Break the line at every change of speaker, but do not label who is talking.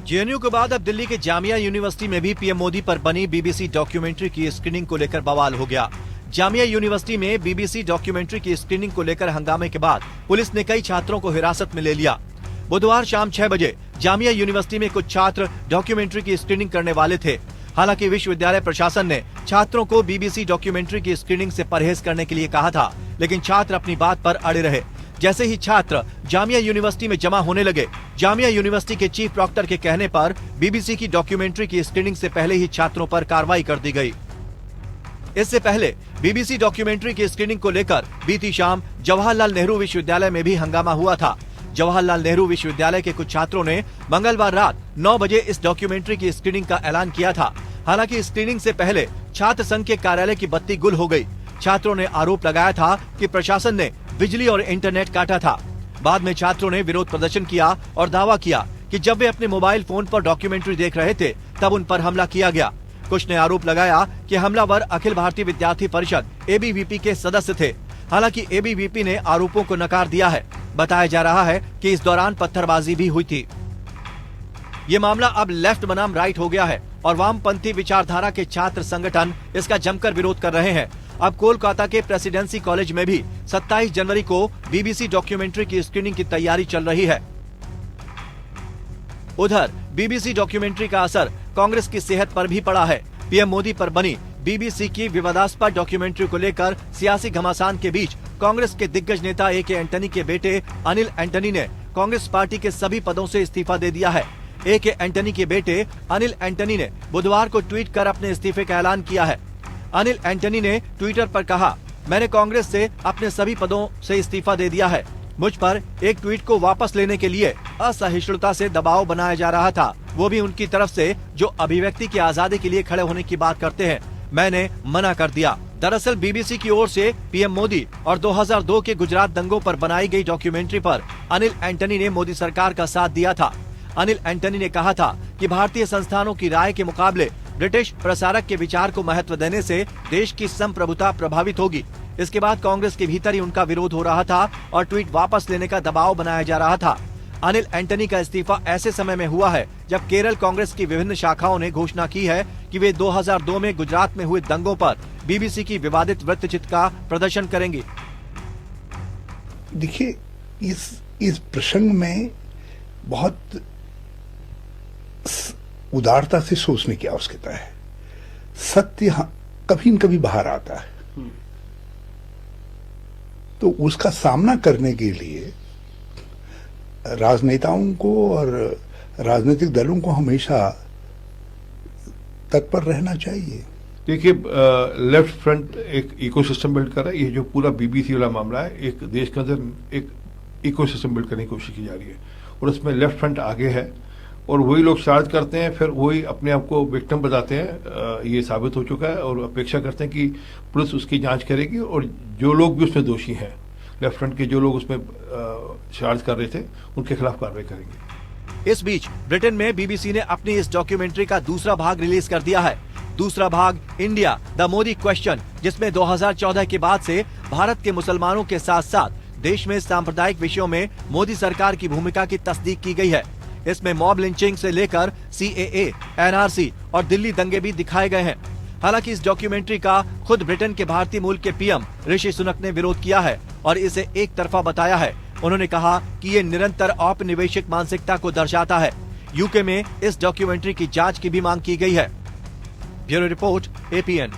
JNU के बाद अब दिल्ली के जामिया यूनिवर्सिटी में भी पीएम मोदी पर बनी बीबीसी डॉक्यूमेंट्री की स्क्रीनिंग को लेकर बवाल हो गया। जामिया यूनिवर्सिटी में बीबीसी डॉक्यूमेंट्री की स्क्रीनिंग को लेकर हंगामे के बाद पुलिस ने कई छात्रों को हिरासत में ले लिया। बुधवार शाम 6 बजे जामिया यूनिवर्सिटी में कुछ छात्र डॉक्यूमेंट्री की स्क्रीनिंग करने वाले थे। हालांकि विश्वविद्यालय प्रशासन ने छात्रों को बीबीसी डॉक्यूमेंट्री की स्क्रीनिंग से परहेज करने के लिए कहा था, लेकिन छात्र अपनी बात पर अड़े रहे। जैसे ही छात्र जामिया यूनिवर्सिटी में जमा होने लगे, जामिया यूनिवर्सिटी के चीफ प्रॉक्टर के कहने पर बीबीसी की डॉक्यूमेंट्री की स्क्रीनिंग से पहले ही छात्रों पर कार्रवाई कर दी गई। इससे पहले बीबीसी डॉक्यूमेंट्री की स्क्रीनिंग को लेकर बीती शाम जवाहरलाल नेहरू विश्वविद्यालय में भी हंगामा हुआ था। जवाहरलाल नेहरू विश्वविद्यालय के कुछ छात्रों ने मंगलवार रात 9 बजे इस डॉक्यूमेंट्री की स्क्रीनिंग का ऐलान किया था। हालांकि स्क्रीनिंग से पहले छात्र संघ के कार्यालय की बत्ती गुल हो गई। छात्रों ने आरोप लगाया था कि प्रशासन ने बिजली और इंटरनेट काटा था। बाद में छात्रों ने विरोध प्रदर्शन किया और दावा किया कि जब वे अपने मोबाइल फोन पर डॉक्यूमेंट्री देख रहे थे तब उन पर हमला किया गया। कुछ ने आरोप लगाया कि हमलावर अखिल भारतीय विद्यार्थी परिषद एबीवीपी के सदस्य थे। हालांकि एबीवीपी ने आरोपों को नकार दिया है। बताया जा रहा है कि इस दौरान पत्थरबाजी भी हुई थी। ये मामला अब लेफ्ट बनाम राइट हो गया है और वामपंथी विचारधारा के छात्र संगठन इसका जमकर विरोध कर रहे हैं। अब कोलकाता के प्रेसिडेंसी कॉलेज में भी 27 जनवरी को बीबीसी डॉक्यूमेंट्री की स्क्रीनिंग की तैयारी चल रही है। उधर बीबीसी डॉक्यूमेंट्री का असर कांग्रेस की सेहत पर भी पड़ा है। पीएम मोदी पर बनी बीबीसी की विवादास्पद डॉक्यूमेंट्री को लेकर सियासी घमासान के बीच कांग्रेस के दिग्गज नेता ए.के. एंटनी के बेटे अनिल एंटनी ने कांग्रेस पार्टी के सभी पदों से इस्तीफा दे दिया है। ए.के. एंटनी के बेटे अनिल एंटनी ने बुधवार को ट्वीट कर अपने इस्तीफे का ऐलान किया है। अनिल एंटनी ने ट्विटर पर कहा, मैंने कांग्रेस से अपने सभी पदों से इस्तीफा दे दिया है। मुझ पर एक ट्वीट को वापस लेने के लिए असहिष्णुता से दबाव बनाया जा रहा था, वो भी उनकी तरफ से जो अभिव्यक्ति की आजादी के लिए खड़े होने की बात करते हैं। मैंने मना कर दिया। दरअसल बीबीसी की ओर से पीएम मोदी और 2002 के गुजरात दंगों पर बनाई गई डॉक्यूमेंट्री पर अनिल एंटनी ने मोदी सरकार का साथ दिया था। अनिल एंटनी ने कहा था कि भारतीय संस्थानों की राय के मुकाबले ब्रिटिश प्रसारक के विचार को महत्व देने से देश की संप्रभुता प्रभावित होगी। इसके बाद कांग्रेस के भीतर ही उनका विरोध हो रहा था और ट्वीट वापस लेने का दबाव बनाया जा रहा था। अनिल एंटनी का इस्तीफा ऐसे समय में हुआ है जब केरल कांग्रेस की विभिन्न शाखाओं ने घोषणा की है कि वे 2002 में गुजरात में हुए दंगों पर बीबीसी की विवादित वृत्तचित्र का प्रदर्शन करेंगे।
देखिए, इस प्रसंग में बहुत उदारता से सोचने की आवश्यकता है। सत्य कभी न कभी बाहर आता है, तो उसका सामना करने के लिए राजनेताओं को और राजनीतिक दलों को हमेशा तत्पर रहना चाहिए।
देखिए, लेफ्ट फ्रंट एक इकोसिस्टम बिल्ड कर रहा है। ये जो पूरा बीबीसी वाला मामला है, एक देश के अंदर एक इकोसिस्टम बिल्ड करने की कोशिश की जा रही है और उसमें लेफ्ट फ्रंट आगे है और वही लोग चार्ज करते हैं, फिर वही अपने आप को विक्टिम बताते हैं। ये साबित हो चुका है और अपेक्षा करते हैं कि पुलिस उसकी जांच करेगी और जो लोग भी उसमें दोषी हैं, लेफ्ट फ्रंट के जो लोग उसमें चार्ज कर रहे थे, उनके खिलाफ कार्रवाई करेंगे।
इस बीच ब्रिटेन में बीबीसी ने अपनी इस डॉक्यूमेंट्री का दूसरा भाग रिलीज कर दिया है। दूसरा भाग इंडिया द मोदी क्वेश्चन, जिसमें 2014 के बाद से भारत के मुसलमानों के साथ साथ देश में सांप्रदायिक विषयों में मोदी सरकार की भूमिका की तस्दीक की गई है। इसमें मॉब लिंचिंग से लेकर सीएए, एनआरसी और दिल्ली दंगे भी दिखाए गए हैं। हालांकि इस डॉक्यूमेंट्री का खुद ब्रिटेन के भारतीय मूल के पीएम ऋषि सुनक ने विरोध किया है और इसे एक तरफा बताया है। उन्होंने कहा कि ये निरंतर औपनिवेशिक मानसिकता को दर्शाता है। यूके में इस डॉक्यूमेंट्री की जांच की भी मांग की गई है। Bureau report, APN.